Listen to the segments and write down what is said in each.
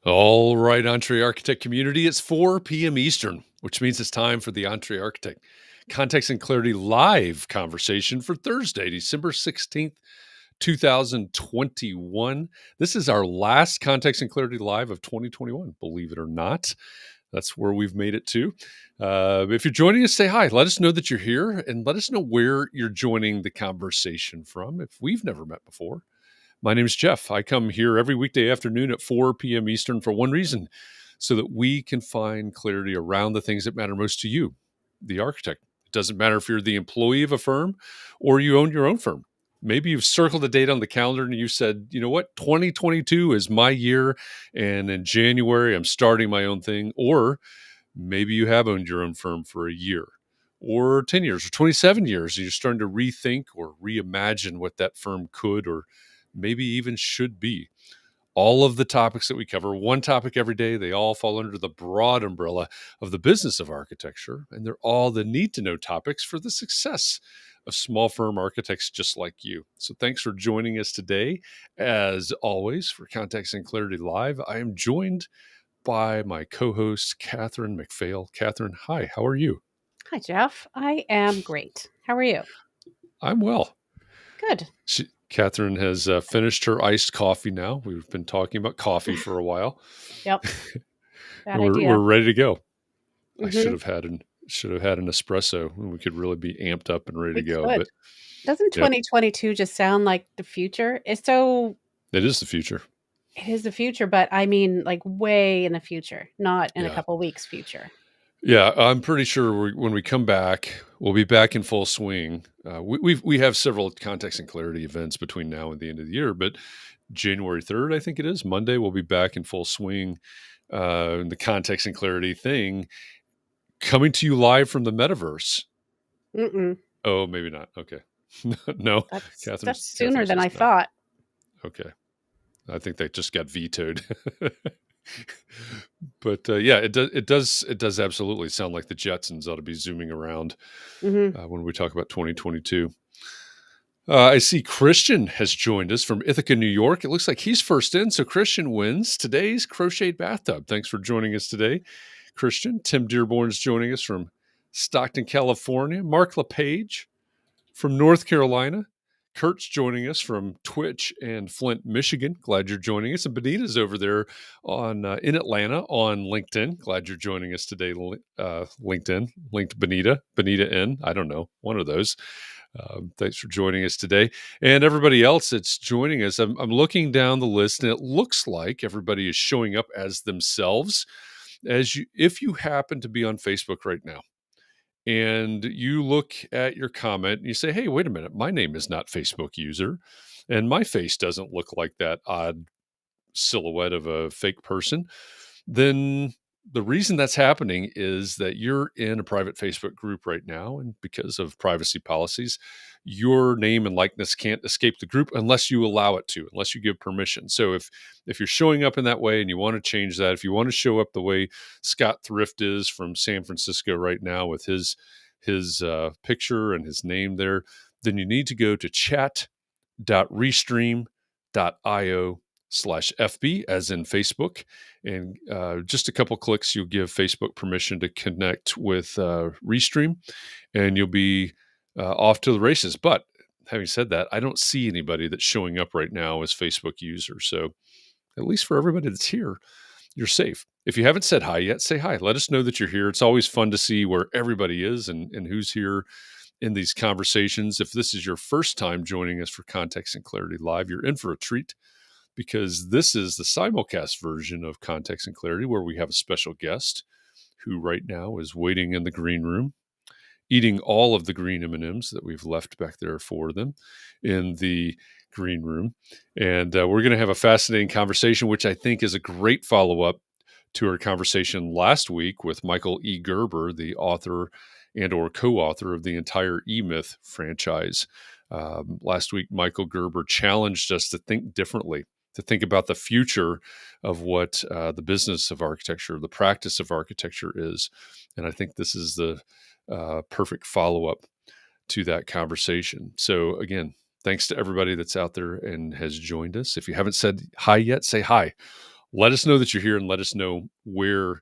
All right, Entree Architect community, it's 4 p.m. Eastern, which means it's time for the Entree Architect Context and Clarity live conversation for Thursday, December 16th, 2021. This is our last Context and Clarity live of 2021, believe it or not. That's where we've made it to. If you're joining us, say hi. Let us know that you're here and let us know where you're joining the conversation from if we've never met before. My name is Jeff. I come here every weekday afternoon at 4 p.m. Eastern for one reason, so that we can find clarity around the things that matter most to you, the architect. It doesn't matter if you're the employee of a firm or you own your own firm. Maybe you've circled a date on the calendar and you said, you know what, 2022 is my year, and in January I'm starting my own thing. Or maybe you have owned your own firm for a year or 10 years or 27 years, and you're starting to rethink or reimagine what that firm could or maybe even should be. All of the topics that we cover, one topic every day, they all fall under the broad umbrella of the business of architecture, and they're all the need to know topics for the success of small firm architects just like you. So thanks for joining us today. As always, for Context and Clarity Live, I am joined by my co-host, Katharine MacPhail. Katharine, hi, how are you? Hi, Jeff. I am great. How are you? I'm well. Good. Katharine has finished her iced coffee now. We've been talking about coffee for a while. Yep. And Bad we're idea. ready to go. I should Mm-hmm. have had an espresso, and we could really be amped up and ready We to go. could. But Doesn't yep, 2022 just sound like the future? It's so, it is the future. it is the future, but I mean, like way in the future, not in a Yeah, couple weeks future. yeah. I'm pretty sure when we come back, we'll be back in full swing. We have several context and clarity events between now and the end of the year, but January 3rd, I think it is Monday, we'll be back in full swing. The context and clarity thing coming to you live from the metaverse. Mm-mm. Oh, maybe not. Okay. No, That's Catherine sooner than I says no. thought. Okay. I think they just got vetoed. But yeah, it does absolutely sound like the Jetsons ought to be zooming around Mm-hmm. when we talk about 2022. I see Christian has joined us from Ithaca, New York. It looks like he's first in, so Christian wins today's crocheted bathtub. Thanks for joining us today, Christian. Tim Dearborn's joining us from Stockton, California. Mark LePage from North Carolina. Kurt's joining us from Twitch and Flint, Michigan. Glad you're joining us. And Benita's over there on in Atlanta on LinkedIn. Glad you're joining us today. LinkedIn linked Benita in. I don't know, one of those. Thanks for joining us today, and everybody else that's joining us. I'm looking down the list, and it looks like everybody is showing up as themselves. If you happen to be on Facebook right now, and you look at your comment and you say, hey, wait a minute, my name is not Facebook user, and my face doesn't look like that odd silhouette of a fake person, then the reason that's happening is that you're in a private Facebook group right now. And because of privacy policies, your name and likeness can't escape the group unless you allow it to, unless you give permission. So if you're showing up in that way and you want to change that, if you want to show up the way Scott Thrift is from San Francisco right now with his picture and his name there, then you need to go to chat.restream.io/FB, as in Facebook. And just a couple clicks, you'll give Facebook permission to connect with Restream, and you'll be off to the races. But having said that, I don't see anybody that's showing up right now as Facebook users. So at least for everybody that's here, you're safe. If you haven't said hi yet, say hi. Let us know that you're here. It's always fun to see where everybody is and who's here in these conversations. If this is your first time joining us for Context and Clarity Live, you're in for a treat, because this is the simulcast version of Context and Clarity, where we have a special guest who right now is waiting in the green room, eating all of the green M&Ms that we've left back there for them in the green room. And we're going to have a fascinating conversation, which I think is a great follow-up to our conversation last week with Michael E. Gerber, the author and or co-author of the entire E-Myth franchise. Last week, Michael Gerber challenged us to think differently, to think about the future of what the business of architecture, the practice of architecture is. And I think this is the perfect follow-up to that conversation. So again, thanks to everybody that's out there and has joined us. If you haven't said hi yet, say hi. let us know that you're here and let us know where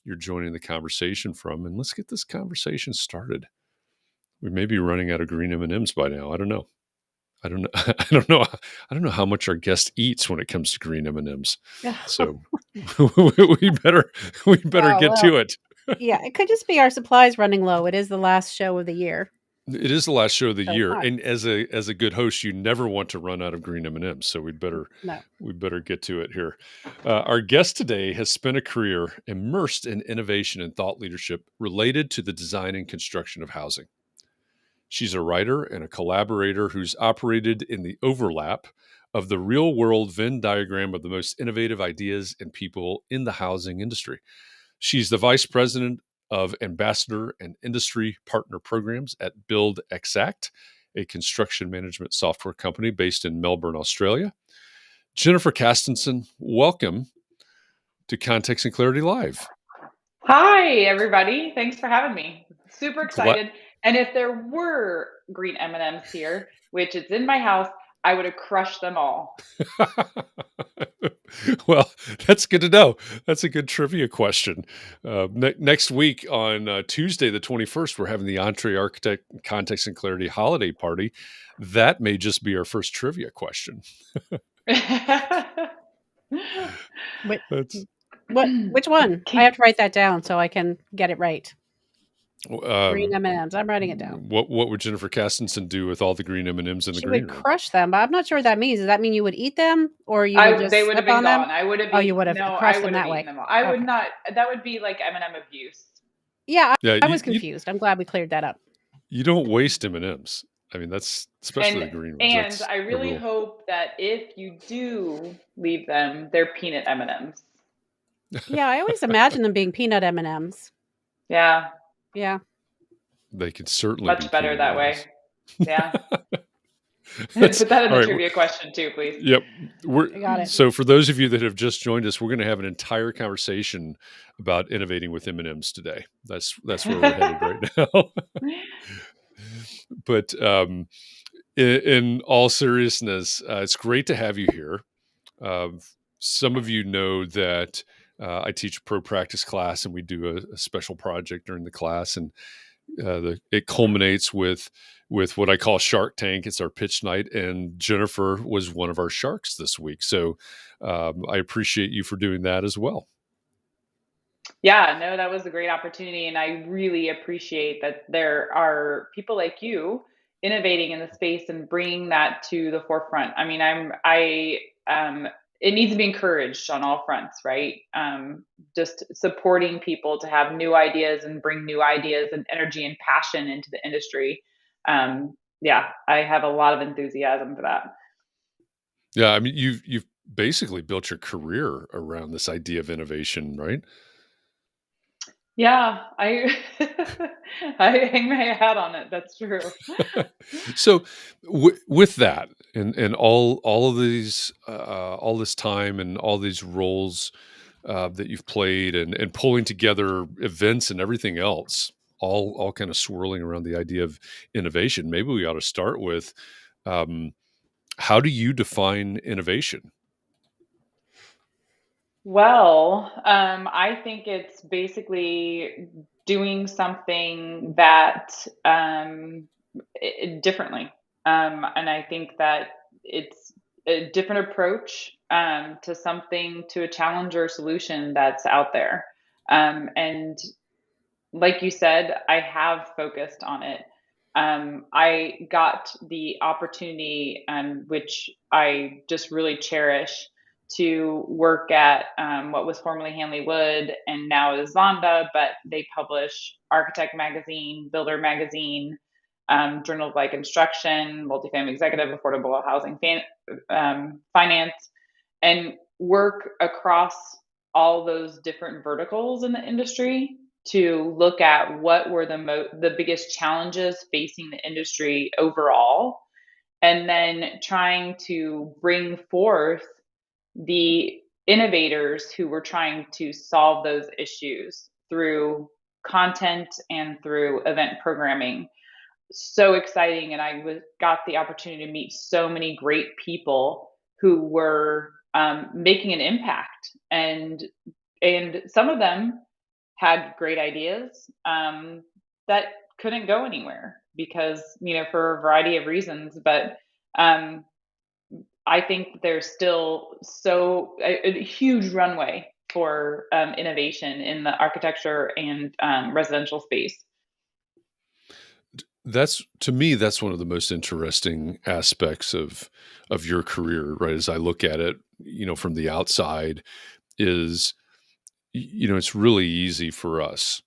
you're joining the conversation from. And let's get this conversation started. We may be running out of green M&Ms by now. I don't know. I don't know. I don't know. I don't know how much our guest eats when it comes to green M&Ms. So we better Oh, get well, to it. yeah, it could just be our supplies running low. It is the last show of the year. It is the last show of the So it's year, not. and as a good host, you never want to run out of green M&Ms. So No. we better get to it here. Our guest today has spent a career immersed in innovation and thought leadership related to the design and construction of housing. She's a writer and a collaborator who's operated in the overlap of the real world Venn diagram of the most innovative ideas and people in the housing industry. She's the vice president of ambassador and industry partner programs at BuildXACT, a construction management software company based in Melbourne, Australia. Jennifer Castenson, welcome to Context and Clarity Live. Hi, everybody. Thanks for having me. Super Gla- excited. And if there were green M&Ms here, which it's in my house, I would have crushed them all. Well, that's good to know. That's a good trivia question. Next week on Tuesday, the 21st, we're having the Entree Architect Context and Clarity holiday party. That may just be our first trivia question. Which one? I have to write that down so I can get it right. Green M&Ms. I'm writing it down. What would Jennifer Castenson do with all the green M&Ms in the She green would room? crush them, but I'm not sure what that means. Does that mean you would eat them, or you would just they would slip have been on them? gone. I would have. Oh, you would have No, crushed I them would have that eaten way. them all. I would Okay. not. That would be like M&M abuse. Yeah, Yeah, I was confused. I'm glad we cleared that up. You don't waste M&Ms. I mean, that's especially the green ones. And That's I really hope that if you do leave them, they're peanut M&Ms. Yeah, I always imagine them being peanut M&Ms. Yeah. Yeah. They could certainly Much be better peanut that M&Ms. way. Yeah. Put that in the trivia question too, please. Yep. I got it. So for those of you that have just joined us, we're going to have an entire conversation about innovating with M&Ms today. That's where we're headed right now. But in all seriousness, it's great to have you here. Some of you know that I teach a pro practice class, and we do a special project during the class, and it culminates with what I call Shark Tank. It's our pitch night, and Jennifer was one of our sharks this week. So I appreciate you for doing that as well. Yeah, no, that was a great opportunity, and I really appreciate that there are people like you innovating in the space and bringing that to the forefront. I mean, it needs to be encouraged on all fronts, right? Just supporting people to have new ideas and bring new ideas and energy and passion into the industry. Yeah, I have a lot of enthusiasm for that. Yeah, I mean, you've basically built your career around this idea of innovation, right? Yeah, I I hang my hat on it. That's true. So with that and all of these all this time and all these roles that you've played and pulling together events and everything else, all kind of swirling around the idea of innovation, maybe we ought to start with um, how do you define innovation? Well, I think it's basically doing something that differently. And I think that it's a different approach to something, to a challenge or solution that's out there. And like you said, I have focused on it. I got the opportunity, which I just really cherish, to work at what was formerly Hanley Wood and now is Zonda, but they publish Architect Magazine, Builder Magazine, Journal of Light Construction, Multifamily Executive, Affordable Housing Finance, and work across all those different verticals in the industry to look at what were the biggest challenges facing the industry overall, and then trying to bring forth the innovators who were trying to solve those issues through content and through event programming. So exciting, and got the opportunity to meet so many great people who were making an impact. And some of them had great ideas that couldn't go anywhere because, for a variety of reasons. But I think there's still a huge runway for innovation in the architecture and residential space. To me, that's one of the most interesting aspects of your career, right? As I look at it, from the outside, is it's really easy for us,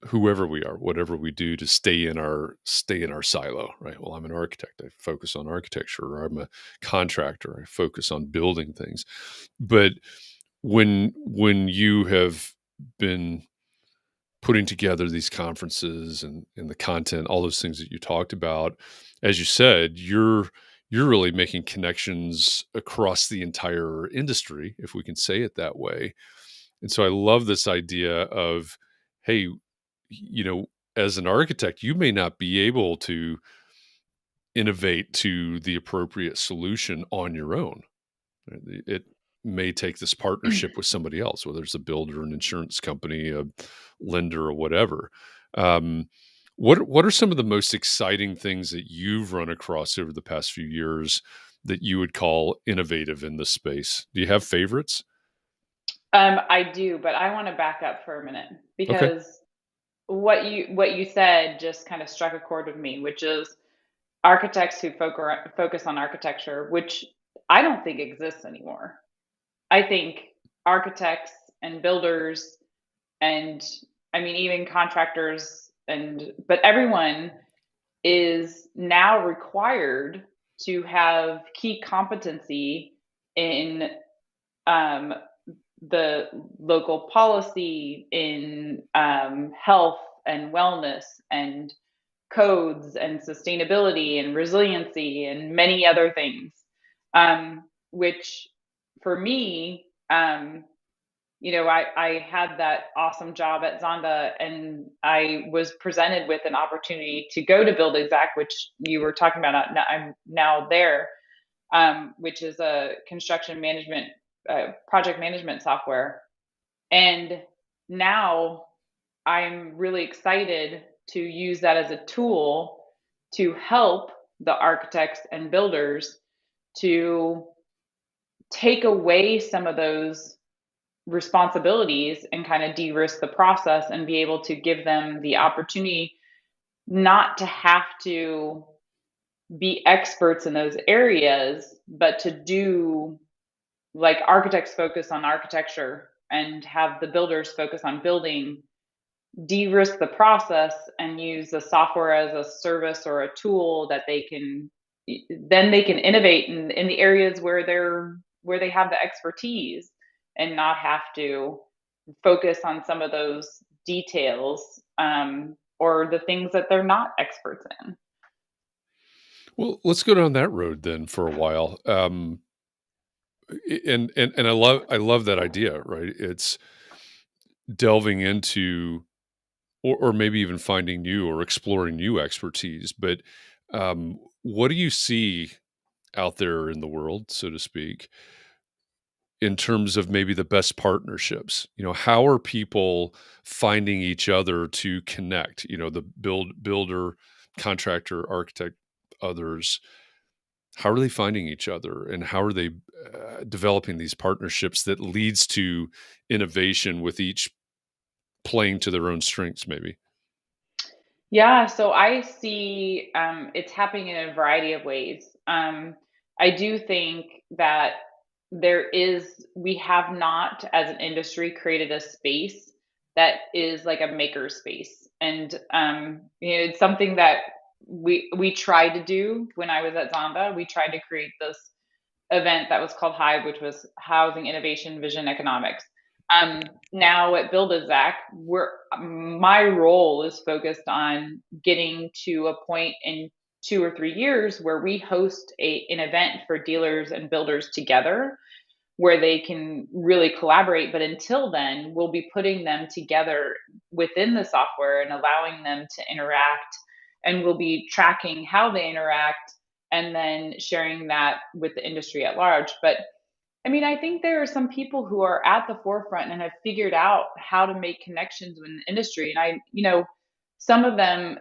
whoever we are, whatever we do, to stay in our silo, right? Well, I'm an architect, I focus on architecture, or I'm a contractor, I focus on building things. But when you have been putting together these conferences and the content, all those things that you talked about, as you said, you're really making connections across the entire industry, if we can say it that way. And so I love this idea of, hey, as an architect, you may not be able to innovate to the appropriate solution on your own. It may take this partnership with somebody else, whether it's a builder, an insurance company, a lender, or whatever. What are some of the most exciting things that you've run across over the past few years that you would call innovative in this space? Do you have favorites? I do, but I want to back up for a minute Okay. because what you said just kind of struck a chord with me, which is architects who focus on architecture, which I don't think exists anymore. I think architects and builders and even contractors but everyone is now required to have key competency in the local policy, in health and wellness and codes and sustainability and resiliency and many other things, which for me, I had that awesome job at Zonda, and I was presented with an opportunity to go to BuildXACT, which you were talking about. I'm now there, which is a construction management, project management software. And now I'm really excited to use that as a tool to help the architects and builders to take away some of those responsibilities and kind of de-risk the process and be able to give them the opportunity not to have to be experts in those areas, but to do, like, architects focus on architecture and have the builders focus on building, de-risk the process and use the software as a service or a tool that they can innovate in the areas where they have the expertise, and not have to focus on some of those details, or the things that they're not experts in. Well, let's go down that road then for a while. And I love that idea, right? It's delving into, or maybe even finding new or exploring new expertise. But what do you see out there in the world, so to speak, in terms of maybe the best partnerships? How are people finding each other to connect? The builder, contractor, architect, others. How are they finding each other, and how are they developing these partnerships that leads to innovation, with each playing to their own strengths, maybe? Yeah, so I see it's happening in a variety of ways. I do think that we have not, as an industry, created a space that is like a maker space. And it's something that we tried to do when I was at Zonda. We tried to create this event that was called Hive, which was Housing Innovation Vision Economics. Now at BuildXACT, my role is focused on getting to a point in 2 or 3 years where we host an event for dealers and builders together, where they can really collaborate. But until then, we'll be putting them together within the software and allowing them to interact, and we'll be tracking how they interact and then sharing that with the industry at large. But I mean, I think there are some people who are at the forefront and have figured out how to make connections in the industry. And some of them,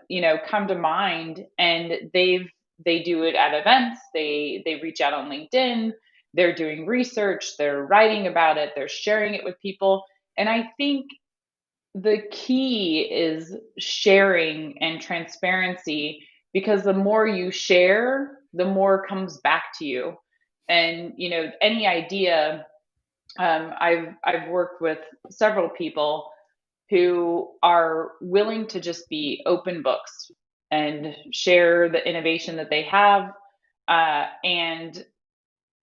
come to mind, and they do it at events. They reach out on LinkedIn. They're doing research. They're writing about it. They're sharing it with people. And I think the key is sharing and transparency, because the more you share, the more comes back to you. And any idea, I've worked with several people who are willing to just be open books and share the innovation that they have, and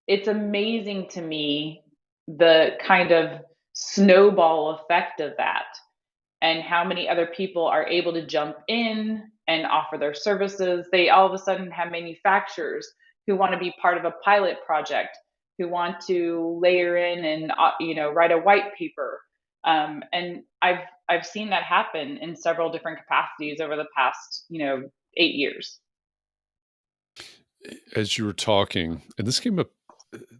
it's amazing to me the kind of snowball effect of that, and how many other people are able to jump in and offer their services. They all of a sudden have manufacturers who want to be part of a pilot project, who want to layer in and write a white paper. And I've seen that happen in several different capacities over the past 8 years. As you were talking, and this came up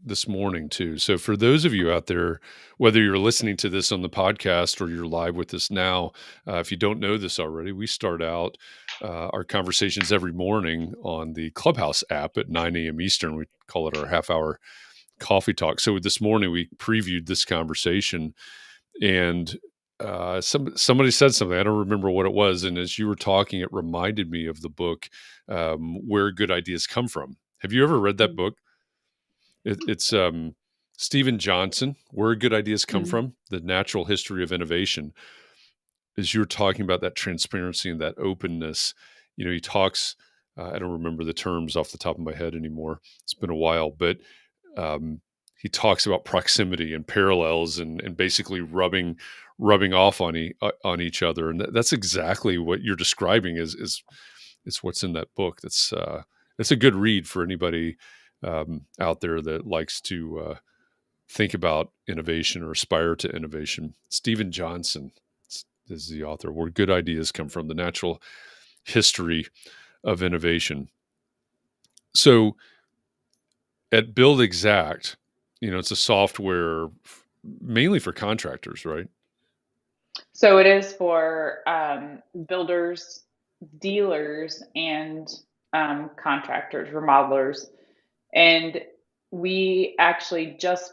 this morning too. So for those of you out there, whether you're listening to this on the podcast or you're live with us now, if you don't know this already, we start out our conversations every morning on the Clubhouse app at 9 a.m. Eastern. We call it our half-hour coffee talk. So this morning we previewed this conversation, and somebody said something. I don't remember what it was. And as you were talking, it reminded me of the book, Where Good Ideas Come From. Have you ever read that book? It's Stephen Johnson, Where Good Ideas Come From, The Natural History of Innovation. As you were talking about that transparency and that openness, he talks, I don't remember the terms off the top of my head anymore. It's been a while, but he talks about proximity and parallels and basically rubbing off on each other. And that's exactly what you're describing is what's in that book. That's a good read for anybody out there that likes to think about innovation or aspire to innovation. Stephen Johnson is the author, Where Good Ideas Come From, The Natural History of Innovation. So at BuildXACT, it's a software mainly for contractors, right? So it is for builders, dealers, and contractors, remodelers. And we actually just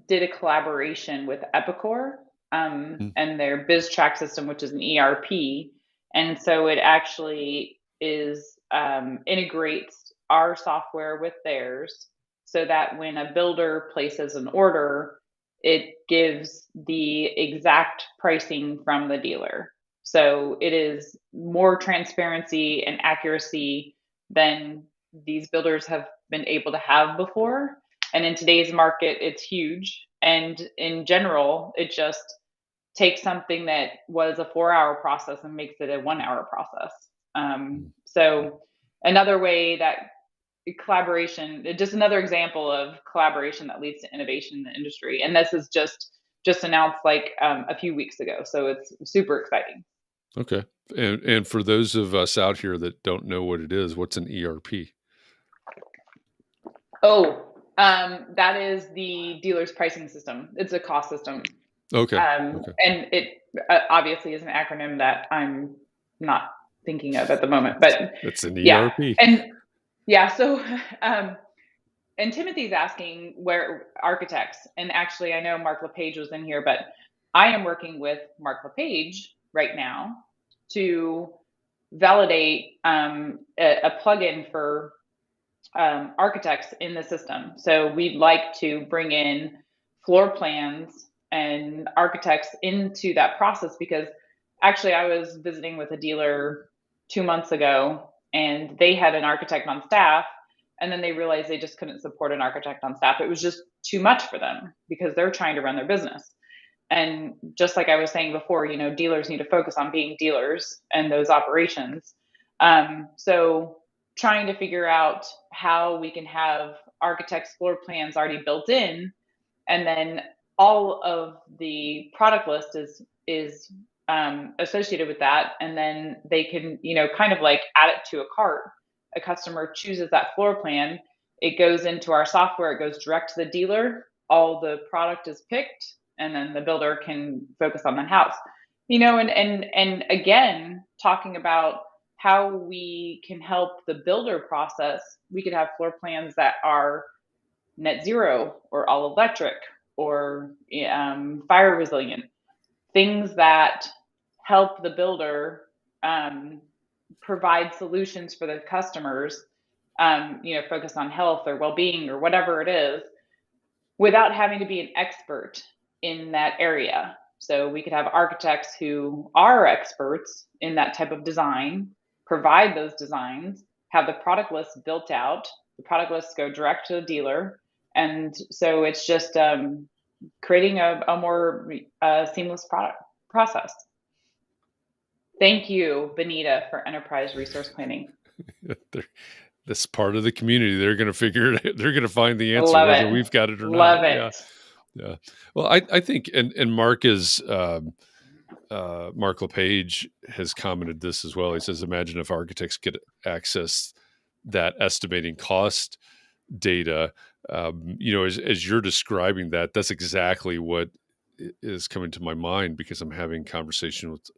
did a collaboration with Epicor and their BuildXACT system, which is an ERP. And so it actually is integrates our software with theirs, so that when a builder places an order, it gives the exact pricing from the dealer. So it is more transparency and accuracy than these builders have been able to have before. And in today's market, it's huge. And in general, it just takes something that was a 4-hour process and makes it a 1-hour process. So another way that collaboration, just another example of collaboration that leads to innovation in the industry. And this is just announced like a few weeks ago. So it's super exciting. Okay. And for those of us out here that don't know what it is, what's an ERP? That is the dealer's pricing system. It's a cost system. Okay. And it obviously is an acronym that I'm not thinking of at the moment, but it's an ERP. And so and Timothy's asking where architects, and actually I know Mark LePage was in here, but I am working with Mark LePage right now to validate a plugin for architects in the system. So we'd like to bring in floor plans and architects into that process, because actually I was visiting with a dealer 2 months ago, and they had an architect on staff, and then they realized they just couldn't support an architect on staff. It was just too much for them because they're trying to run their business. And just like I was saying before, dealers need to focus on being dealers and those operations. So trying to figure out how we can have architects' floor plans already built in, and then all of the product list is associated with that, and then they can kind of like add it to a cart. A customer chooses that floor plan, it goes into our software, it goes direct to the dealer, all the product is picked, and then the builder can focus on the house. And again, talking about how we can help the builder process, we could have floor plans that are net zero or all electric or fire resilient, things that help the builder provide solutions for the customers, focus on health or well-being or whatever it is, without having to be an expert in that area. So we could have architects who are experts in that type of design, provide those designs, have the product list built out, the product lists go direct to the dealer. And so it's just creating a more seamless product process. Thank you, Benita, for enterprise resource planning. This part of the community, they're going to figure it out. They're going to find the answer, Love whether it. we've got it or Love not. it. Yeah. Well, I think, and Mark is, Mark LePage has commented this as well. He says, imagine if architects could access that estimating cost data. As you're describing that, that's exactly what is coming to my mind, because I'm having conversations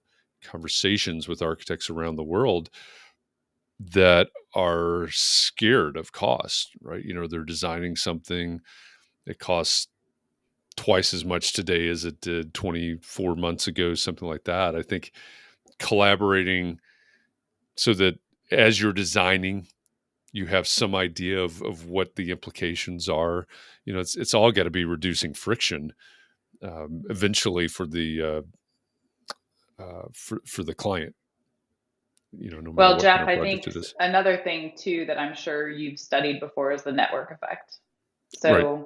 with architects around the world that are scared of cost, right? They're designing something that costs twice as much today as it did 24 months ago, something like that. I think collaborating so that as you're designing, you have some idea of what the implications are. It's all got to be reducing friction eventually for the for the client. No matter Well, what Jeff, kind of I project think it is. another thing too that I'm sure you've studied before is the network effect. So Right.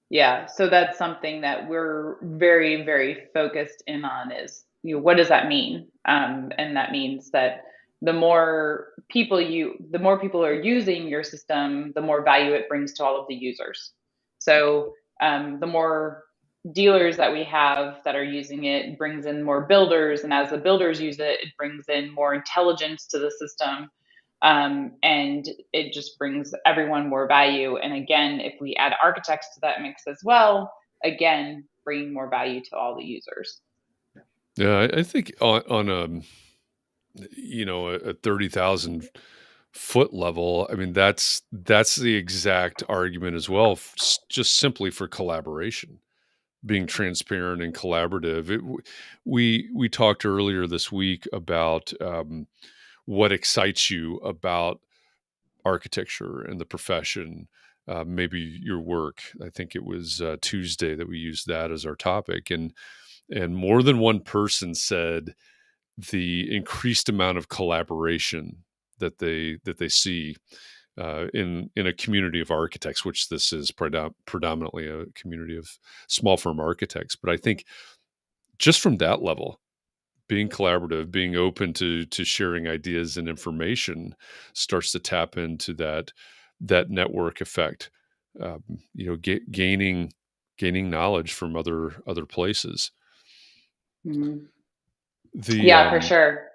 yeah, so that's something that we're very, very focused in on is, what does that mean? And that means that the more people are using your system, the more value it brings to all of the users. So the more dealers that we have that are using it brings in more builders, and as the builders use it, it brings in more intelligence to the system. And it just brings everyone more value. And again, if we add architects to that mix as well, again, bringing more value to all the users. Yeah, I think on a 30,000 foot level, I mean, that's the exact argument as well, just simply for collaboration, being transparent and collaborative. We talked earlier this week about what excites you about architecture and the profession, maybe your work. I think it was Tuesday that we used that as our topic, and more than one person said the increased amount of collaboration that they see in a community of architects, which this is predominantly a community of small firm architects. But I think just from that level, being collaborative, being open to sharing ideas and information, starts to tap into that network effect. Gaining knowledge from other places. Mm-hmm. Yeah, for sure.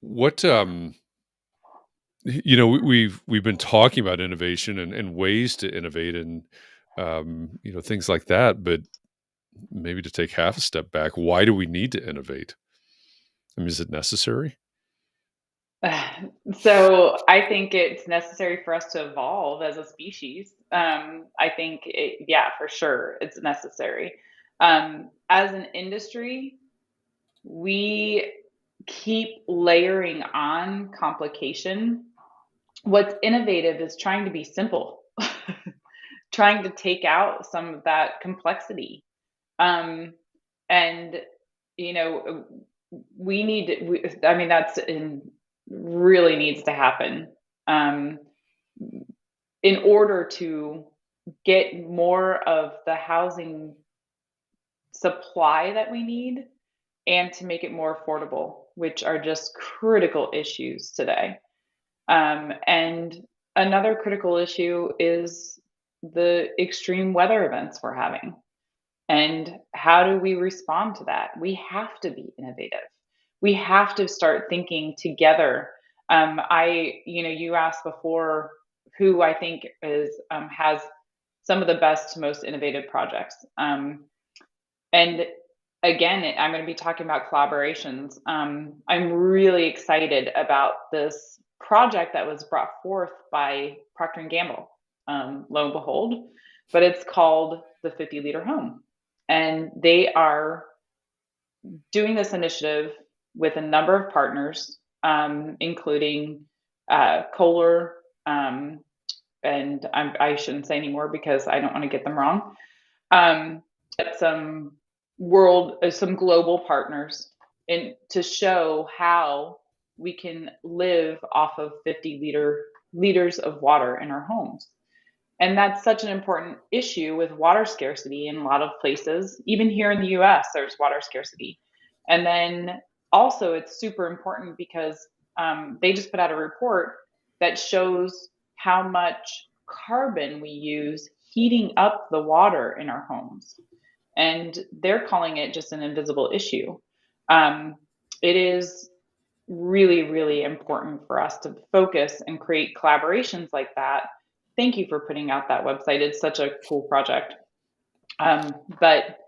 What we've been talking about innovation and ways to innovate and things like that, but maybe to take half a step back, why do we need to innovate? I mean, is it necessary? So I think it's necessary for us to evolve as a species. I think for sure it's necessary. As an industry, we keep layering on complication. What's innovative is trying to be simple, trying to take out some of that complexity. And, that's really needs to happen in order to get more of the housing supply that we need and to make it more affordable, which are just critical issues today. And another critical issue is the extreme weather events we're having. And how do we respond to that? We have to be innovative. We have to start thinking together. You asked before who I think has some of the best, most innovative projects. And again, I'm going to be talking about collaborations. I'm really excited about this project that was brought forth by Procter & Gamble, lo and behold, but it's called the 50-liter home. And they are doing this initiative with a number of partners, including Kohler, and I shouldn't say anymore because I don't want to get them wrong. But some global partners, to show how we can live off of 50 liters of water in our homes. And that's such an important issue with water scarcity in a lot of places. Even here in the US, there's water scarcity. And then also it's super important because they just put out a report that shows how much carbon we use heating up the water in our homes. And they're calling it just an invisible issue. It is really, really important for us to focus and create collaborations like that. Thank you for putting out that website. It's such a cool project. But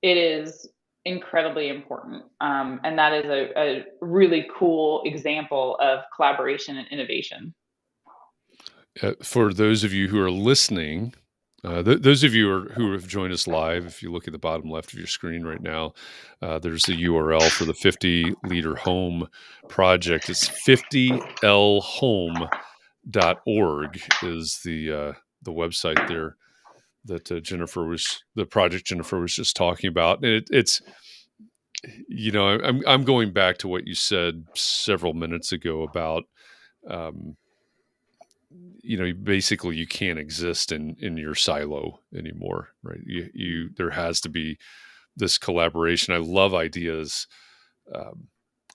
it is incredibly important. And that is a really cool example of collaboration and innovation. For those of you who are listening, those of you who have joined us live, if you look at the bottom left of your screen right now, there's the URL for the 50-liter home project. It's 50lhome.org is the website there that the project Jennifer was just talking about. And it's, I'm going back to what you said several minutes ago about, basically you can't exist in your silo anymore, right? There has to be this collaboration. I love ideas. I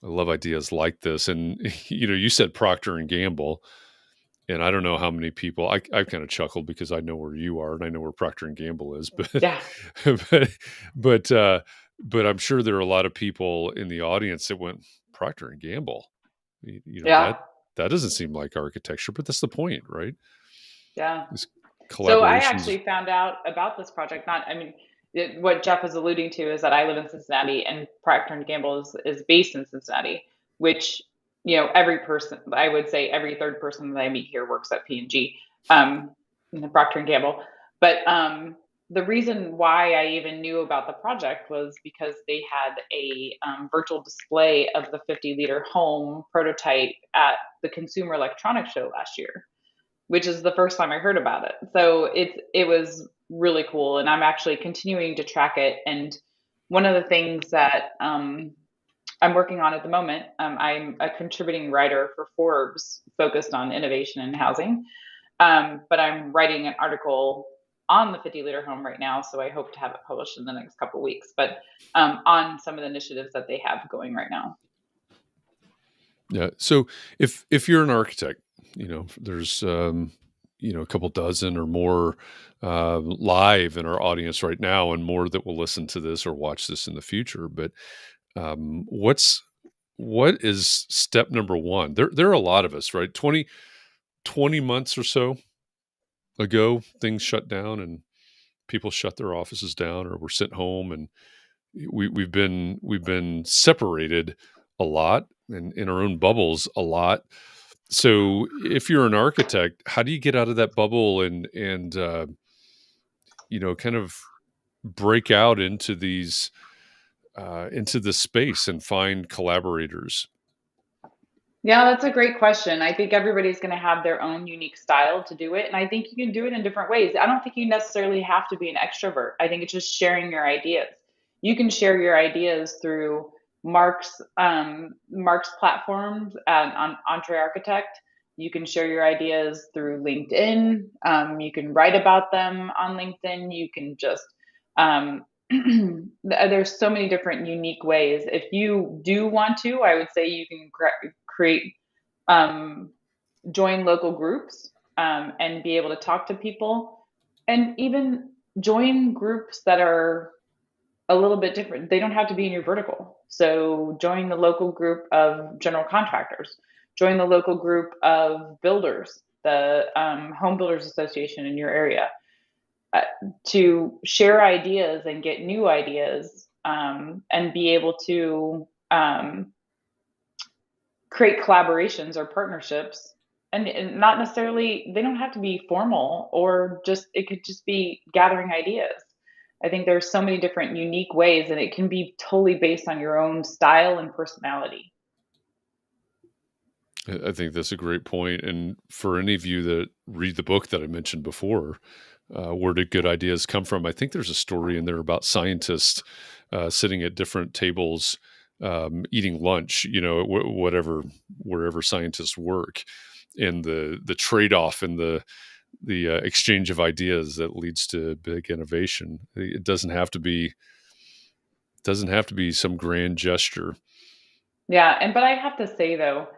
love ideas like this. And, you said Procter and Gamble, and I don't know how many people, I kind of chuckled because I know where you are and I know where Procter and Gamble is, but, Yeah. but I'm sure there are a lot of people in the audience that went, Procter and Gamble, Yeah. that doesn't seem like architecture, but that's the point, right? Yeah. So I actually found out about this project. What Jeff is alluding to is that I live in Cincinnati and Procter & Gamble is based in Cincinnati, which, every person, I would say every third person that I meet here works at P&G, Procter & Gamble. But the reason why I even knew about the project was because they had a virtual display of the 50-liter home prototype at the Consumer Electronics Show last year, which is the first time I heard about it. So it was really cool, and I'm actually continuing to track it. And one of the things that I'm working on at the moment, I'm a contributing writer for Forbes focused on innovation in housing, but I'm writing an article on the 50-liter home right now, so I hope to have it published in the next couple of weeks, but on some of the initiatives that they have going right now. Yeah. So if you're an architect, there's a couple dozen or more live in our audience right now, and more that will listen to this or watch this in the future. But what is step number one? There are a lot of us, right? 20 months or so ago, things shut down and people shut their offices down or were sent home, and we've been separated a lot and in our own bubbles a lot. So if you're an architect, how do you get out of that bubble and kind of break out into these into this space and find collaborators? Yeah, that's a great question. I think everybody's going to have their own unique style to do it. And I think you can do it in different ways. I don't think you necessarily have to be an extrovert. I think it's just sharing your ideas. You can share your ideas through Mark's platforms on Entre Architect. You can share your ideas through LinkedIn. You can write about them on LinkedIn. You can just there's so many different unique ways. If you do want to, I would say you can create, join local groups, and be able to talk to people, and even join groups that are a little bit different. They don't have to be in your vertical. So join the local group of general contractors, join the local group of builders, the Home Builders Association in your area. to share ideas and get new ideas, and be able to create collaborations or partnerships. And not necessarily, they don't have to be formal, or just, it could just be gathering ideas. I think there's so many different unique ways, and it can be totally based on your own style and personality. I think that's a great point. And for any of you that read the book that I mentioned before, Where Did Good Ideas Come From? I think there's a story in there about scientists sitting at different tables, eating lunch, wherever scientists work, and the trade-off and the exchange of ideas that leads to big innovation. It doesn't have to be some grand gesture. Yeah, but I have to say though,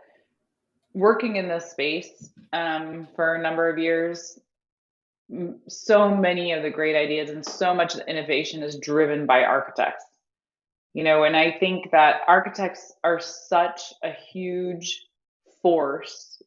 working in this space for a number of years, so many of the great ideas and so much innovation is driven by architects. And I think that architects are such a huge force,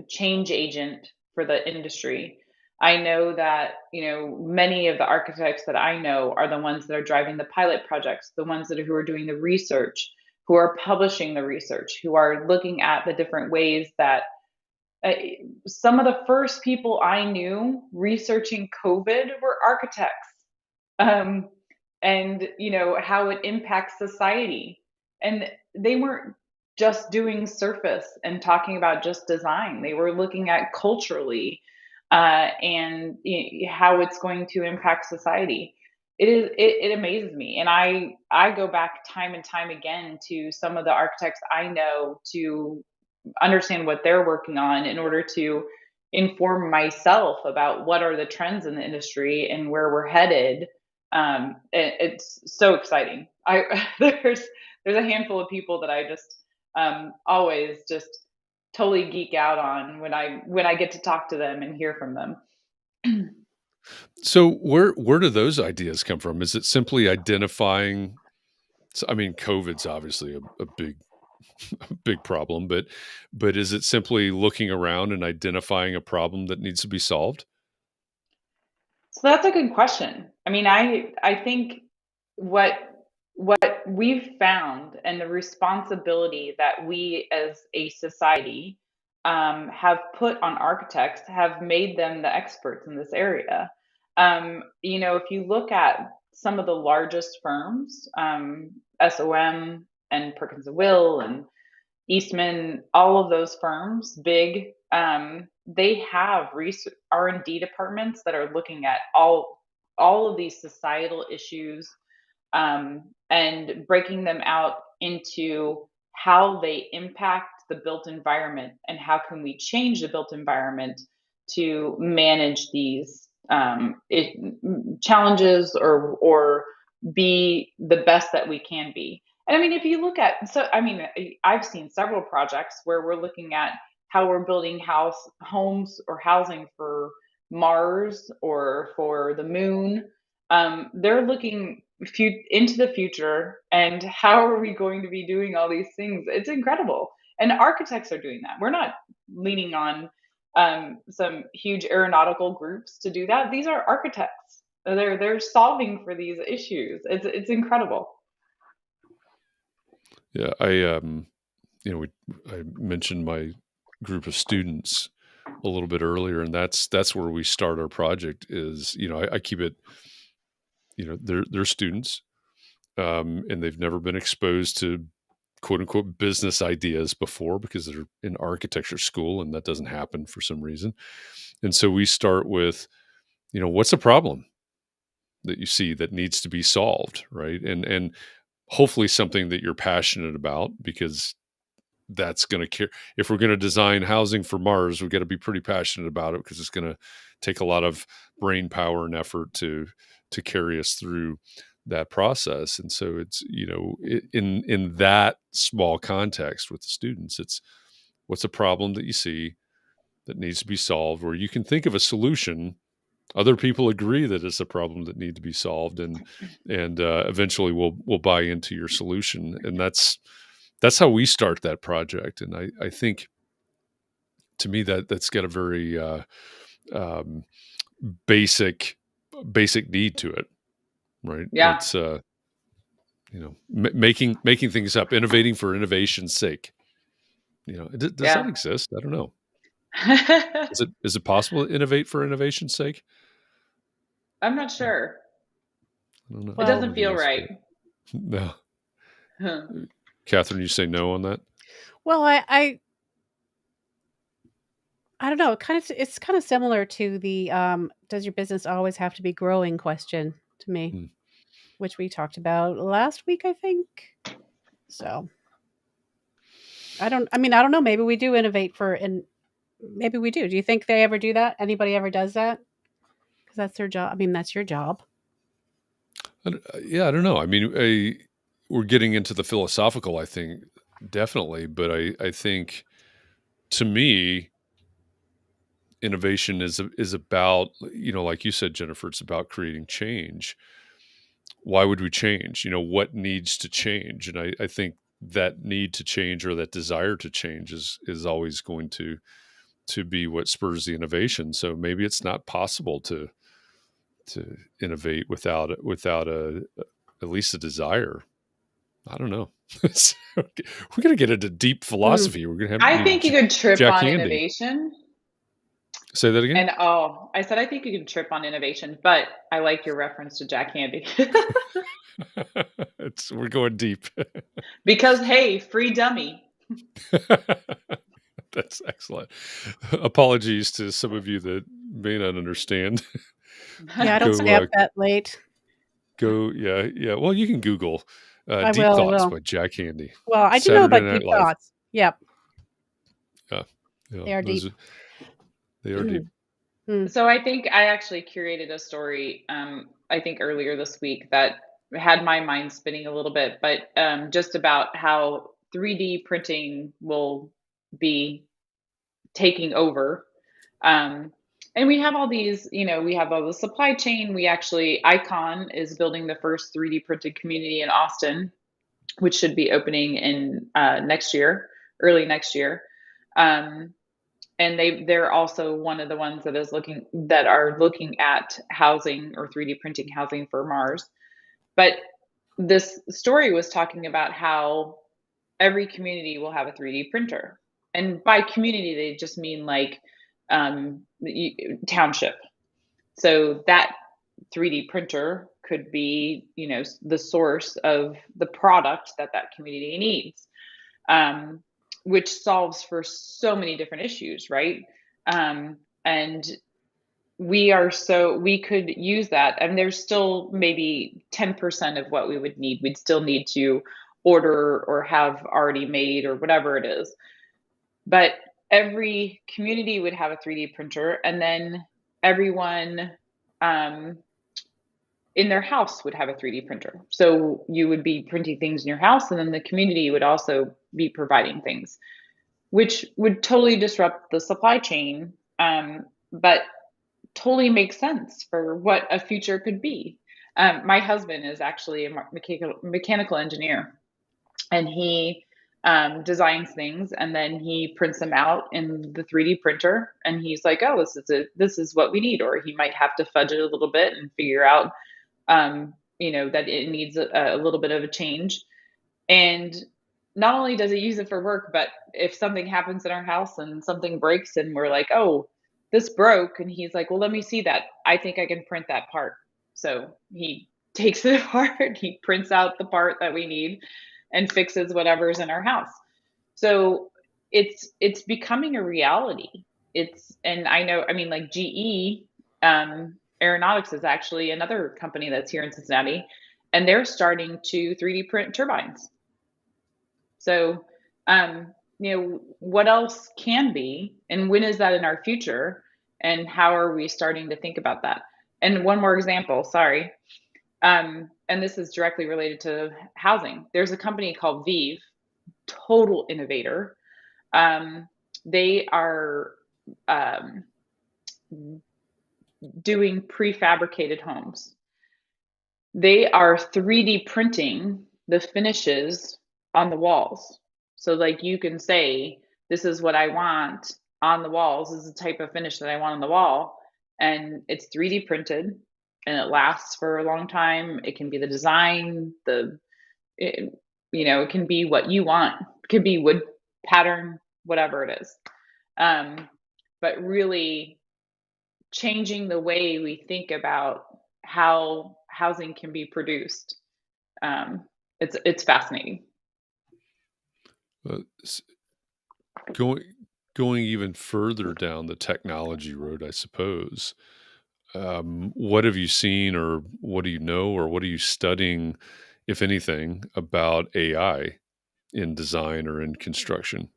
change agent for the industry. I know that, many of the architects that I know are the ones that are driving the pilot projects, the ones who are doing the research, who are publishing the research, who are looking at the different ways that some of the first people I knew researching COVID were architects. Um, and how it impacts society, and they weren't just doing surface and talking about just design. They were looking at culturally, and how it's going to impact society. It amazes me, and I go back time and time again to some of the architects I know to understand what they're working on, in order to inform myself about what are the trends in the industry and where we're headed. It's so exciting. There's a handful of people that I just always just totally geek out on when I get to talk to them and hear from them. So where do those ideas come from? Is it simply identifying? So, I mean, COVID's obviously a big problem, but is it simply looking around and identifying a problem that needs to be solved? So that's a good question. I mean, I think what we've found, and the responsibility that we as a society have put on architects, have made them the experts in this area. If you look at some of the largest firms, SOM and Perkins and Will and Eastman, all of those firms, big, they have R&D departments that are looking at all of these societal issues, and breaking them out into how they impact the built environment, and how can we change the built environment to manage these challenges, or be the best that we can be. And I mean, if you look at, so I mean, I've seen several projects where we're looking at how we're building homes or housing for Mars or for the moon. They're looking into the future, and how are we going to be doing all these things? It's incredible. And architects are doing that. We're not leaning on some huge aeronautical groups to do that. These are architects. They're solving for these issues. It's incredible. Yeah, I mentioned my group of students a little bit earlier, and that's where we start our project. Is I keep it, they're students, and they've never been exposed to quote unquote business ideas before, because they're in architecture school, and that doesn't happen for some reason. And so we start with, what's a problem that you see that needs to be solved, right? And hopefully something that you're passionate about, because that's going to care. If we're going to design housing for Mars, we've got to be pretty passionate about it, because it's going to take a lot of brain power and effort to carry us through that process. And so it's, in that small context with the students, it's what's a problem that you see that needs to be solved, where you can think of a solution. Other people agree that it's a problem that need to be solved, and eventually we'll buy into your solution. And that's how we start that project. And I think, to me, that's got a very basic basic need to it, right? Yeah. It's making things up, innovating for innovation's sake. Does that exist? I don't know. Is it possible to innovate for innovation's sake? I'm not sure. I don't know. It doesn't feel right. No. Katharine, you say no on that? Well, I don't know. It's kind of similar to the does your business always have to be growing question to me, which we talked about last week, I think. So I don't know. Maybe we do innovate maybe we do. Do you think they ever do that? Anybody ever does that? Because that's their job. I mean, that's your job. I don't know. I mean, we're getting into the philosophical, I think, definitely. But I think, to me, innovation is about, like you said, Jennifer, it's about creating change. Why would we change? What needs to change? And I think that need to change, or that desire to change, is always going to be what spurs the innovation. So maybe it's not possible to innovate without at least a desire. I don't know. We're going to get into deep philosophy. We're going to have. I think you could trip Jack on Handy. Innovation. Say that again. And I said I think you could trip on innovation, but I like your reference to Jack Handy. We're going deep. Because hey, free dummy. That's excellent. Apologies to some of you that may not understand. Yeah, I don't stay up that late. Yeah. Well, you can Google I Deep will, Thoughts by Jack Handy. Well, I do know about Deep Thoughts. Yep. Yeah. They are deep. They are deep. So I think I actually curated a story, I think earlier this week, that had my mind spinning a little bit, but just about how 3D printing will be taking over. And we have all these, we have all the supply chain. Icon is building the first 3D printed community in Austin, which should be opening in early next year. And they're also one of the ones that are looking at housing or 3D printing housing for Mars. But this story was talking about how every community will have a 3D printer. And by community, they just mean like township. So that 3D printer could be, the source of the product that community needs, which solves for so many different issues, right? And we could use that, and there's still maybe 10% of what we would need. We'd still need to order or have already made or whatever it is. But every community would have a 3D printer, and then everyone in their house would have a 3D printer. So you would be printing things in your house, and then the community would also be providing things, which would totally disrupt the supply chain, but totally makes sense for what a future could be. My husband is actually a mechanical engineer, and he designs things, and then he prints them out in the 3D printer, and he's like, oh, this is what we need. Or he might have to fudge it a little bit and figure out that it needs a little bit of a change. And not only does he use it for work, but if something happens in our house and something breaks and we're like, oh, this broke, and he's like, well, let me see that. I think I can print that part. So he takes it apart, he prints out the part that we need and fixes whatever's in our house. So it's becoming a reality. And I know, like GE, Aeronautics is actually another company that's here in Cincinnati, and they're starting to 3D print turbines. So, what else can be, and when is that in our future, and how are we starting to think about that? And one more example, sorry. And this is directly related to housing. There's a company called Vive, total innovator. They are doing prefabricated homes. They are 3D printing the finishes on the walls. So like you can say, this is what I want on the walls. This is the type of finish that I want on the wall. And it's 3D printed. and it lasts for a long time. It can be the design, it can be what you want. It could be wood pattern, whatever it is. But really changing the way we think about how housing can be produced. It's fascinating. Going even further down the technology road, I suppose. What have you seen, or what do you know, or what are you studying, if anything, about AI in design or in construction?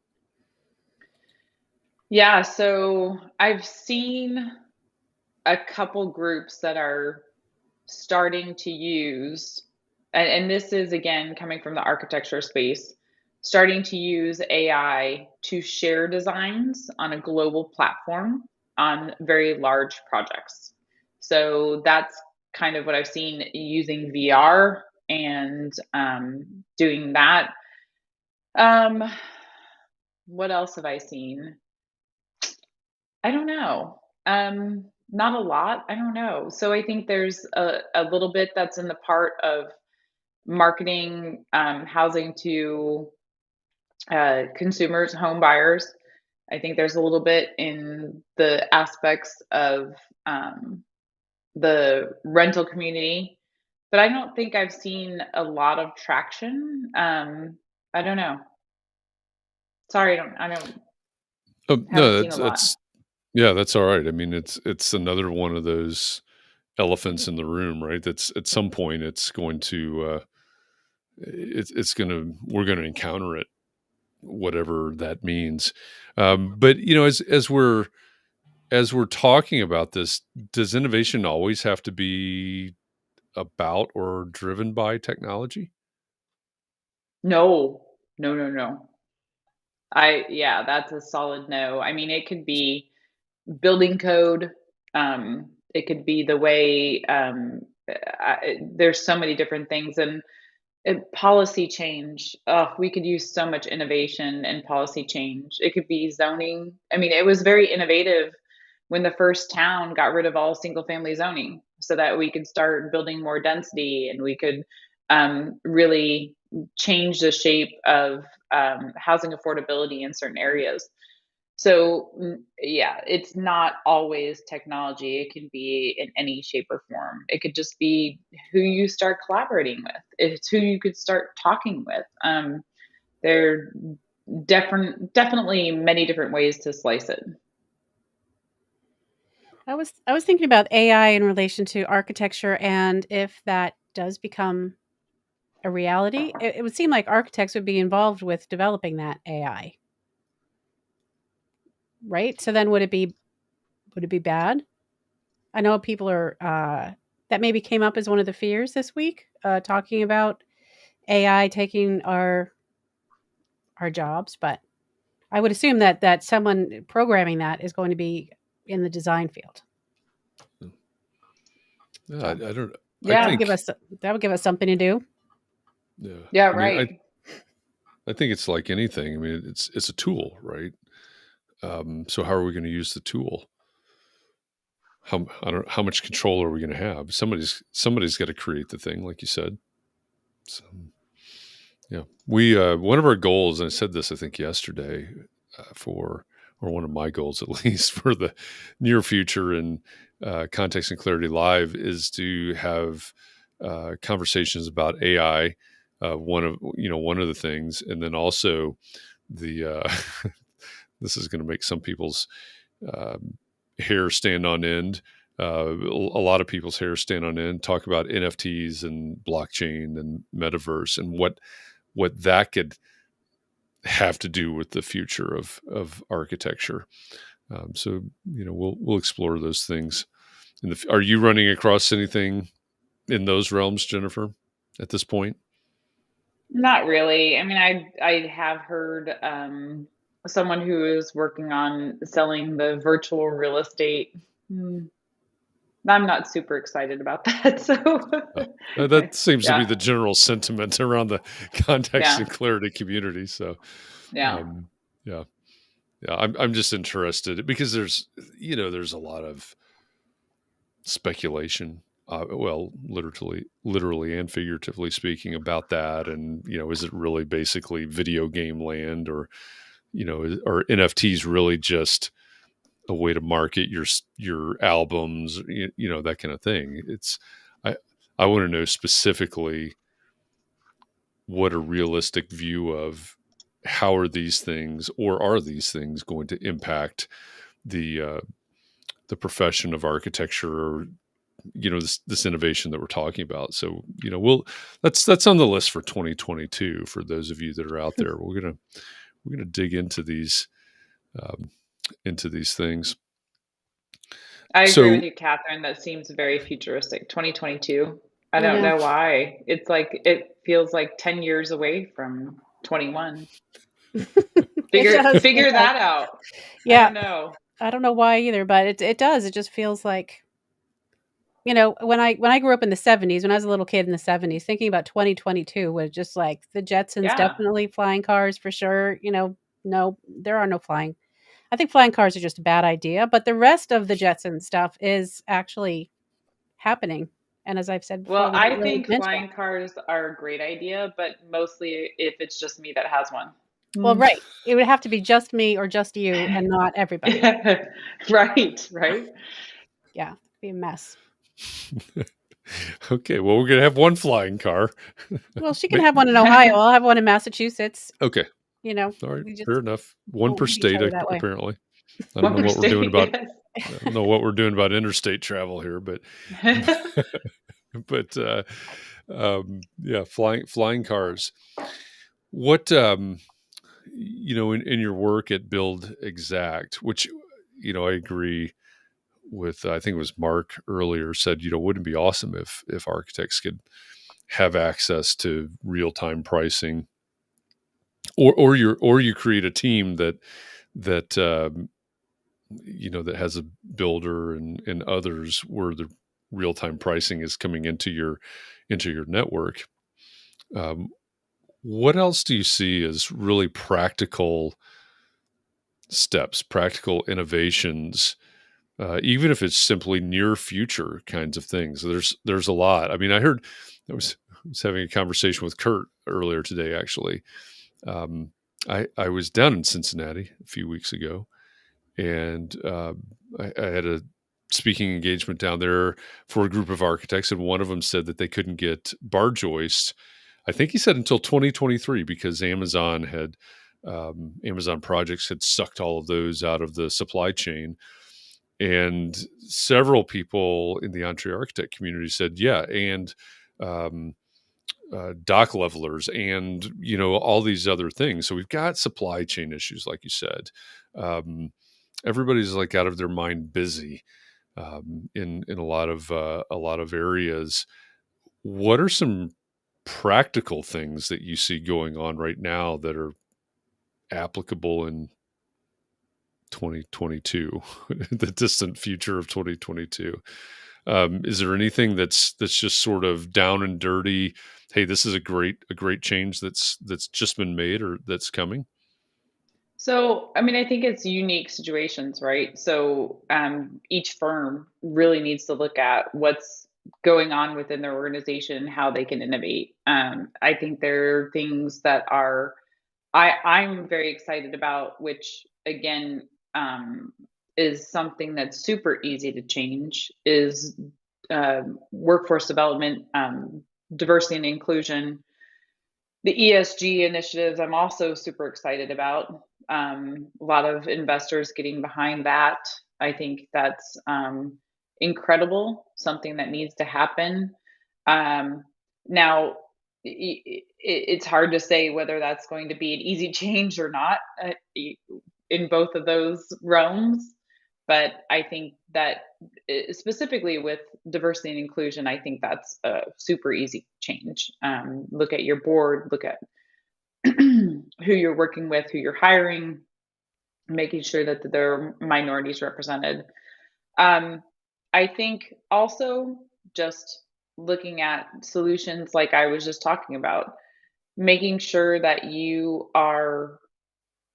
Yeah, so I've seen a couple groups that are starting to use, and this is again coming from the architecture space, starting to use AI to share designs on a global platform on very large projects. So that's kind of what I've seen using VR and doing that. What else have I seen? I don't know. Not a lot. I don't know. So I think there's a little bit that's in the part of marketing housing to consumers, home buyers. I think there's a little bit in the aspects of the rental community, but I don't think I've seen a lot of traction. I don't know. Sorry, I don't haven't No, seen a lot. that's all right. I mean, it's another one of those elephants in the room, right? That's at some point it's going to we're going to encounter it, whatever that means. But as we're talking about this, does innovation always have to be about or driven by technology? No, no, no, no. Yeah, that's a solid no. I mean, it could be building code. It could be the way there's so many different things, and policy change. Oh, we could use so much innovation and policy change. It could be zoning. I mean, it was very innovative when the first town got rid of all single family zoning so that we could start building more density, and we could really change the shape of housing affordability in certain areas. So, yeah, it's not always technology. It can be in any shape or form. It could just be who you start collaborating with. It's who you could start talking with. There are definitely many different ways to slice it. I was thinking about AI in relation to architecture, and if that does become a reality, it would seem like architects would be involved with developing that AI, right? So then would it be bad? I know people are that maybe came up as one of the fears this week, talking about AI taking our jobs, but I would assume that someone programming that is going to be in the design field. Yeah, So, I don't. Yeah. That would give us something to do. Yeah, Yeah, I mean, right. I think it's like anything. I mean, it's a tool, right? So how are we going to use the tool? I don't how much control are we going to have? Somebody's got to create the thing, like you said. So, yeah, we one of our goals, and I said this I think yesterday, or one of my goals at least for the near future in Context and Clarity Live, is to have conversations about AI. One of the things, and then also the this is going to make some people's um, hair stand on end. A lot of people's hair stand on end. Talk about NFTs and blockchain and metaverse and what that could have to do with the future of architecture. So we'll explore those things. Are you running across anything in those realms, Jennifer, at this point? Not really. I mean, I have heard someone who is working on selling the virtual real estate. I'm not super excited about that. So, That seems to be yeah, the general sentiment around the context yeah, and clarity community. So, yeah. um, yeah, yeah, I'm just interested because there's a lot of speculation well, literally and figuratively speaking about that. And, is it really basically video game land, or, are NFTs really just a way to market your albums, that kind of thing? I want to know specifically what a realistic view of how are these things going to impact the profession of architecture, or this innovation that we're talking about. So that's on the list for 2022 for those of you that are out there. We're gonna dig into these things. I agree with you, Katharine. That seems very futuristic. 2022. I don't know why. It's like it feels like 10 years away from 21. Figure that out. Yeah. I don't know. I don't know why either, but it does. It just feels like, when I grew up in the 70s, when I was a little kid in the 70s, thinking about 2022 was just like the Jetsons, definitely flying cars for sure. No, there are no flying. I think flying cars are just a bad idea, but the rest of the Jetson stuff is actually happening. And as I've said before, well, I think flying cars are a great idea, but mostly if it's just me that has one. Well, right. It would have to be just me or just you and not everybody. Right. Yeah, it'd be a mess. Okay, well, we're going to have one flying car. Well, she can have one in Ohio. I'll have one in Massachusetts. Okay. All right, fair enough. One per state, apparently. I don't know what we're doing about. I don't know what we're doing about interstate travel here, but yeah, flying cars. What in your work at BuildXACT, which I agree with. I think it was Mark earlier said, wouldn't it be awesome if architects could have access to real-time pricing, or you create a team that has a builder and others where the real-time pricing is coming into your network. What else do you see as really practical steps, practical innovations, even if it's simply near future kinds of things? There's a lot. I mean, I was having a conversation with Kurt earlier today, actually. I was down in Cincinnati a few weeks ago, and I had a speaking engagement down there for a group of architects, and one of them said that they couldn't get bar joists. I think he said until 2023, because Amazon projects had sucked all of those out of the supply chain. And several people in the entree architect community said, yeah, and dock levelers and all these other things. So we've got supply chain issues, like you said. Everybody's like out of their mind busy in a lot of areas. What are some practical things that you see going on right now that are applicable in 2022, the distant future of 2022? Is there anything that's just sort of down and dirty? Hey, this is a great change that's just been made or that's coming. So, I mean, I think it's unique situations, right? So, each firm really needs to look at what's going on within their organization, how they can innovate. I think there are things that I'm very excited about, which again, is something that's super easy to change, is workforce development, diversity and inclusion. The ESG initiatives, I'm also super excited about. A lot of investors getting behind that. I think that's incredible, something that needs to happen. Now, it's hard to say whether that's going to be an easy change or not in both of those realms. But I think that specifically with diversity and inclusion, I think that's a super easy change. Look at your board, look at who you're working with, who you're hiring, making sure that there are minorities represented. I think also just looking at solutions like I was just talking about, making sure that you are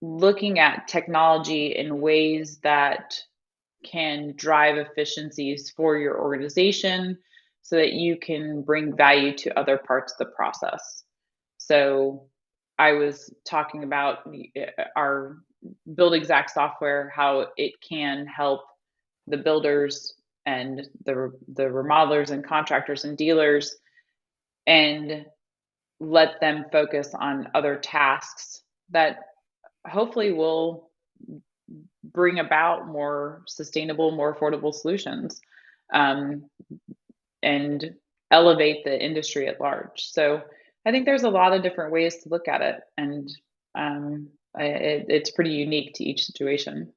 looking at technology in ways that can drive efficiencies for your organization, so that you can bring value to other parts of the process. So I was talking about our BuildXACT software, how it can help the builders and the remodelers and contractors and dealers, and let them focus on other tasks that hopefully will bring about more sustainable, more affordable solutions, and elevate the industry at large. So I think there's a lot of different ways to look at it, and it's pretty unique to each situation.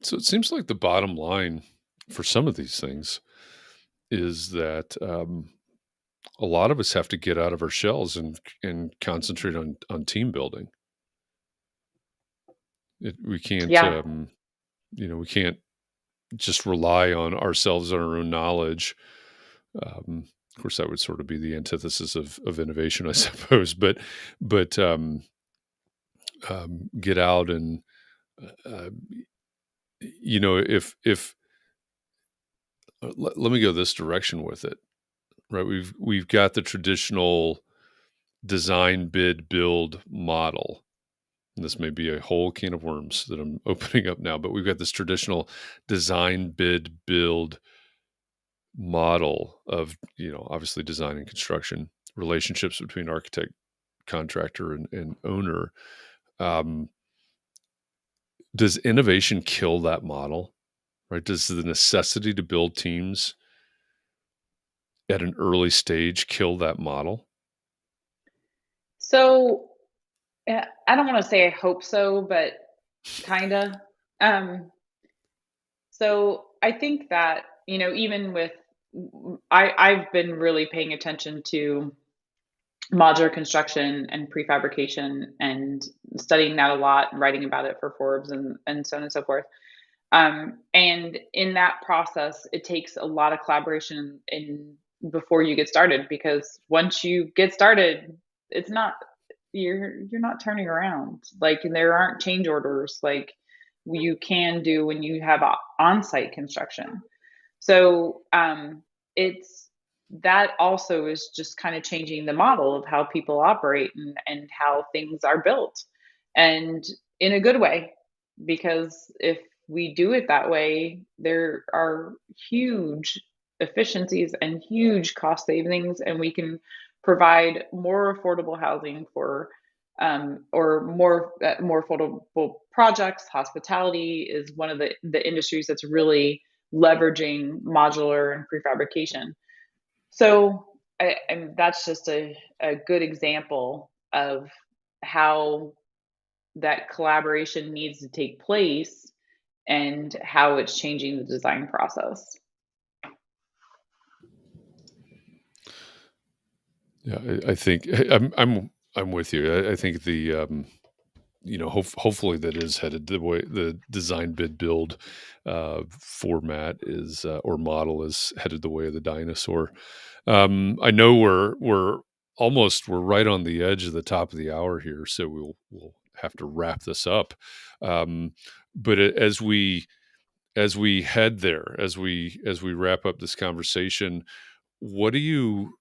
So it seems like the bottom line for some of these things is that a lot of us have to get out of our shells and concentrate on team building. We can't, Yeah. we can't just rely on ourselves, on our own knowledge. Of course, that would sort of be the antithesis of innovation, I suppose. But get out and if let me go this direction with it. Right, we've got the traditional design, bid, build model. And this may be a whole can of worms that I'm opening up now, but we've got this traditional design, bid, build model of, obviously design and construction, relationships between architect, contractor, and owner. Does innovation kill that model? Right? Does the necessity to build teams at an early stage kill that model? So I don't want to say I hope so, but kinda. So I think that, even with, I've been really paying attention to modular construction and prefabrication and studying that a lot and writing about it for Forbes and so on and so forth. And in that process, it takes a lot of collaboration in before you get started, because once you get started, it's not, you're not turning around. Like, there aren't change orders like you can do when you have on-site construction. So it's, that also is just kind of changing the model of how people operate and how things are built, and in a good way, because if we do it that way, there are huge efficiencies and huge cost savings, and we can provide more affordable housing for or more affordable projects. Hospitality is one of the industries that's really leveraging modular and prefabrication. So and that's just a good example of how that collaboration needs to take place and how it's changing the design process. Yeah, I think I'm with you. I think the hopefully that is headed the way the design, bid, build format is or model is headed the way of the dinosaur. I know we're right on the edge of the top of the hour here, so we'll have to wrap this up. But as we head there, as we wrap up this conversation, what do you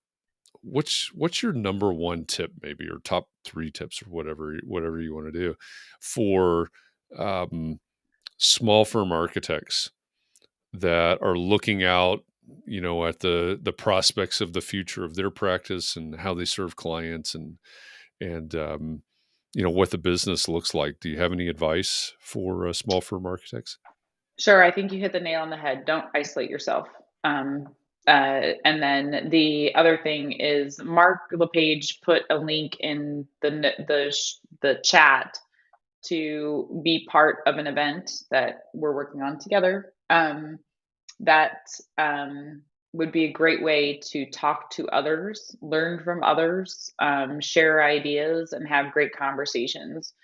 what's your number one tip, maybe, or top 3 tips, or whatever you want to do for small firm architects that are looking out, at the prospects of the future of their practice and how they serve clients and what the business looks like? Do you have any advice for small firm architects? Sure, I think you hit the nail on the head. Don't isolate yourself. And then the other thing is, Mark LePage put a link in the chat to be part of an event that we're working on together. That would be a great way to talk to others, learn from others, share ideas, and have great conversations.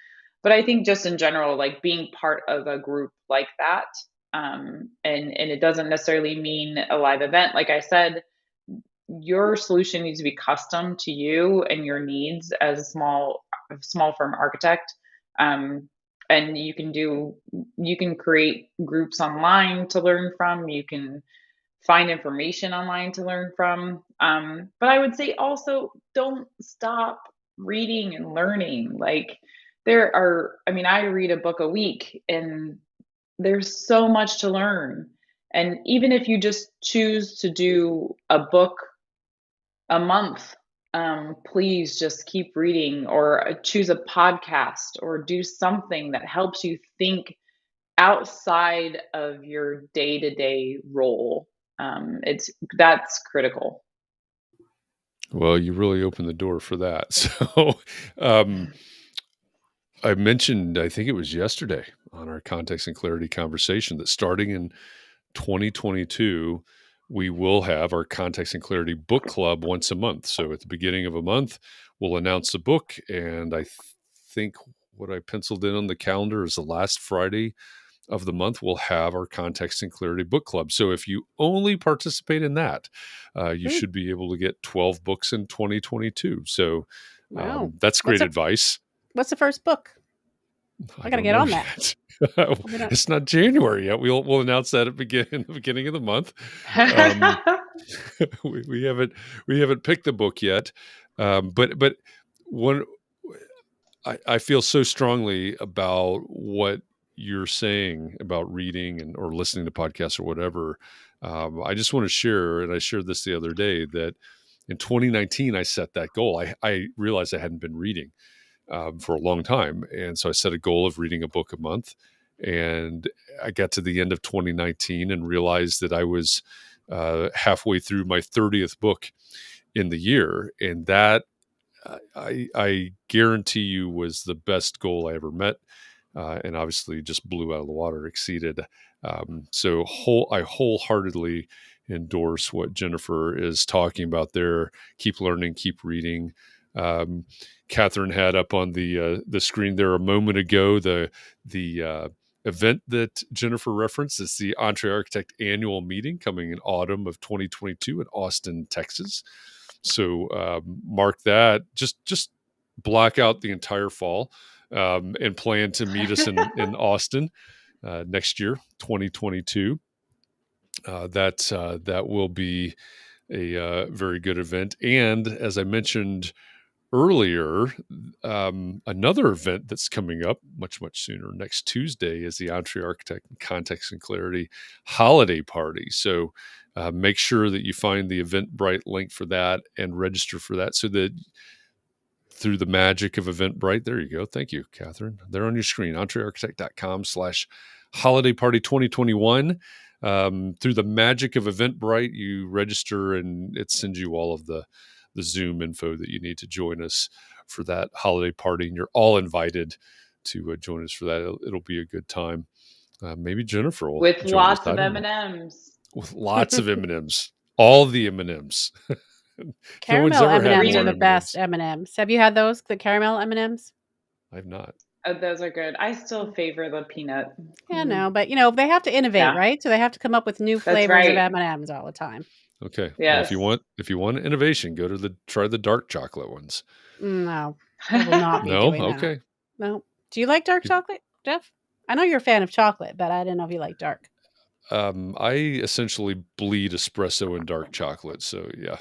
But I think just in general, like being part of a group like that, and it doesn't necessarily mean a live event. Like I said, your solution needs to be custom to you and your needs as a small firm architect. And you can create groups online to learn from. You can find information online to learn from. But I would say also don't stop reading and learning. Like I read a book a week, and there's so much to learn. And even if you just choose to do a book a month, please just keep reading, or choose a podcast, or do something that helps you think outside of your day-to-day role. That's critical. Well, you really opened the door for that. So, I mentioned, I think it was yesterday on our Context and Clarity conversation, that starting in 2022, we will have our Context and Clarity book club once a month. So at the beginning of a month, we'll announce a book. And I think what I penciled in on the calendar is the last Friday of the month, we'll have our Context and Clarity book club. So if you only participate in that, you should be able to get 12 books in 2022. So Wow. that's great advice. What's the first book? I got to get on that. It's not January yet. We'll announce that at the beginning of the month. We haven't picked the book yet, but one, I feel so strongly about what you're saying about reading or listening to podcasts or whatever. I just want to share, and I shared this the other day, that in 2019 I set that goal. I realized I hadn't been reading for a long time. And so I set a goal of reading a book a month. And I got to the end of 2019 and realized that I was halfway through my 30th book in the year. And that, I guarantee you, was the best goal I ever met. And obviously just blew out of the water, exceeded. So I wholeheartedly endorse what Jennifer is talking about there. Keep learning, keep reading. Katharine had up on the screen there a moment ago the event that Jennifer referenced. It's the EntreArchitect annual meeting coming in autumn of 2022 in Austin, Texas. So mark that. Just block out the entire fall and plan to meet us in Austin next year, 2022. That will be a very good event. And as I mentioned earlier, another event that's coming up much sooner, next Tuesday, is the EntreArchitect Context and Clarity holiday party. So make sure that you find the Eventbrite link for that and register for that, so that through the magic of Eventbrite, there you go. Thank you, Katharine. They're on your screen, entrearchitect.com/holiday party 2021. Through the magic of Eventbrite, you register and it sends you all of the Zoom info that you need to join us for that holiday party. And you're all invited to join us for that. It'll be a good time. Maybe Jennifer will with join lots us. of M&Ms. With lots of M&Ms. All the M&Ms. Caramel M&Ms are the best M&Ms. Have you had those, the caramel M&Ms? I've not. Oh, those are good. I still favor the peanut. Yeah, no, but they have to innovate, right? So they have to come up with new flavors of M&Ms all the time. Okay. Yes. Well, if you want innovation, try the dark chocolate ones. No, I will not be doing that. Okay. No. Do you like dark chocolate, Jeff? I know you're a fan of chocolate, but I didn't know if you like dark. I essentially bleed espresso and dark chocolate, so yeah.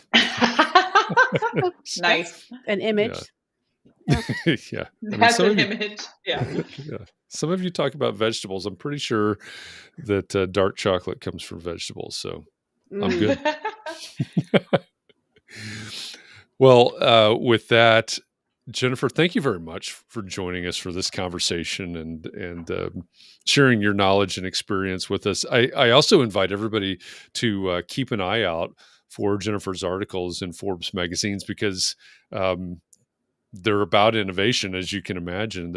Nice. An image. Yeah. That's an image. Yeah. Yeah. Some of you talk about vegetables. I'm pretty sure that dark chocolate comes from vegetables, so I'm good. Well, with that, Jennifer, thank you very much for joining us for this conversation and sharing your knowledge and experience with us. I also invite everybody to keep an eye out for Jennifer's articles in Forbes magazines, because they're about innovation, as you can imagine.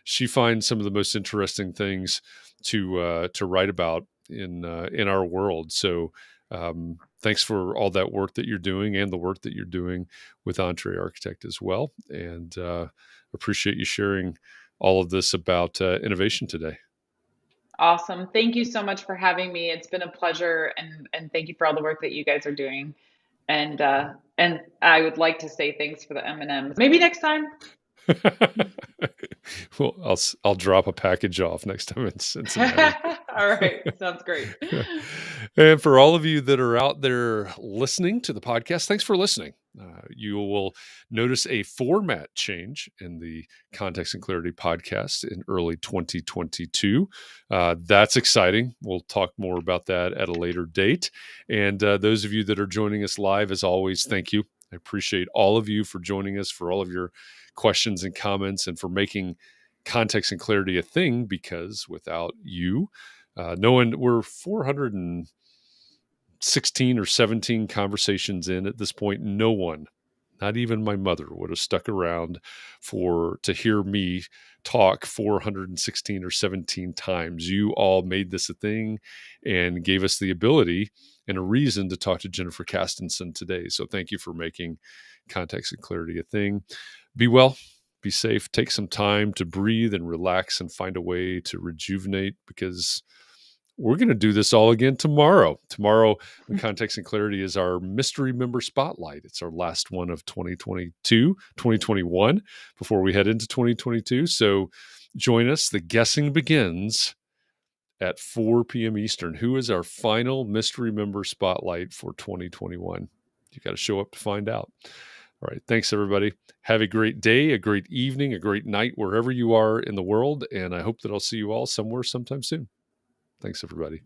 She finds some of the most interesting things to write about in our world. So thanks for all that work that you're doing and the work that you're doing with EntreArchitect as well. And appreciate you sharing all of this about innovation today. Awesome. Thank you so much for having me. It's been a pleasure, and thank you for all the work that you guys are doing. And I would like to say thanks for the M&Ms. Maybe next time. Well, I'll drop a package off next time in Cincinnati. All right. Sounds great. And for all of you that are out there listening to the podcast, thanks for listening. You will notice a format change in the Context and Clarity podcast in early 2022. That's exciting. We'll talk more about that at a later date. And those of you that are joining us live, as always, thank you. I appreciate all of you for joining us, for all of your questions and comments, and for making Context and Clarity a thing, because without you, we're 416 or 17 conversations in at this point. No one, not even my mother, would have stuck around to hear me talk 416 or 17 times. You all made this a thing and gave us the ability and a reason to talk to Jennifer Castenson today. So thank you for making Context and Clarity a thing. Be well, be safe, take some time to breathe and relax and find a way to rejuvenate, because we're going to do this all again tomorrow. Tomorrow, the Context and Clarity is our mystery member spotlight. It's our last one of 2021, before we head into 2022. So join us. The guessing begins at 4 p.m. Eastern. Who is our final mystery member spotlight for 2021? You got to show up to find out. All right. Thanks, everybody. Have a great day, a great evening, a great night, wherever you are in the world. And I hope that I'll see you all somewhere sometime soon. Thanks, everybody.